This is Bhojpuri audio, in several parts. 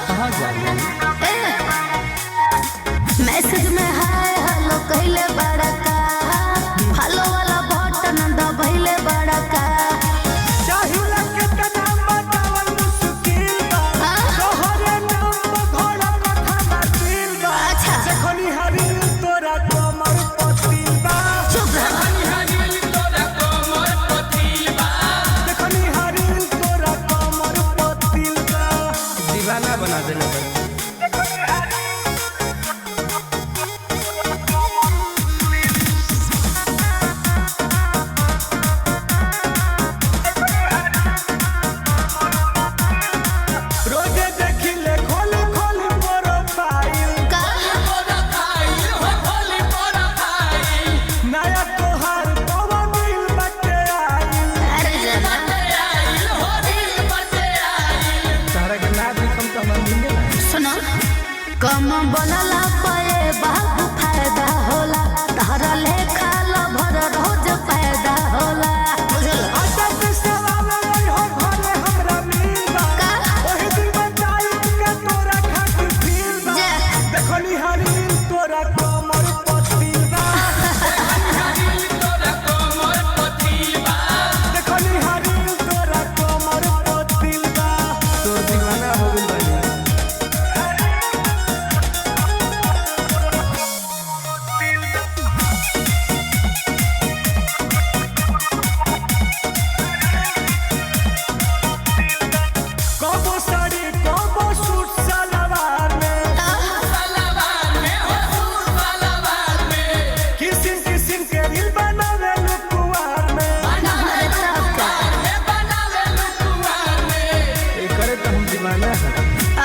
कहाँ जाए मैसेज में हाय हेलो कहले बड़ा का हेलो वाला बटन दबैले बड़ा का चाहिला कितना बतावल मुश्किल बा तोहरे नाम घोड़ा कथा बातिल बा अच्छा देखनी हरी तोरा कमर पतिल बा चुप रह देखनी हरी तोरा कमर पतिल बा दीवाना बना देना कम बोलला पे बाबू फायदा होला तारा लेखा भर रोज पैदा होला बुझल अच्छा से सवाल हो घरे हमरा मिल बा ओही दिन बताई के तोरा खातिर फील बा देखनी हरी तोरा कमर पतिल बा देखनी हरी तोरा कमर पतिल बा तोर दीवाना हो गइल बानी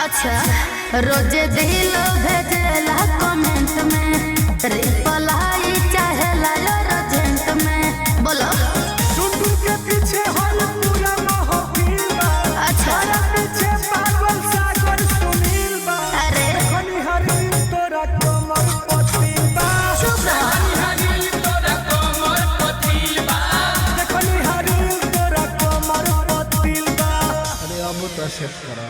अच्छा रोजे दिल भेजेला कमेंट में रिप्लाई चाहेला अर्जेंट में बोलो टुटू के पीछे हल पूरा महफिल बा अच्छा पीछे पागल सागर सुनील बा अरे देखनी हरी तोरा कमर पतिल बा चुप रह देखनी हरी तोरा कमर पतिल बा अरे अब तो सेट करा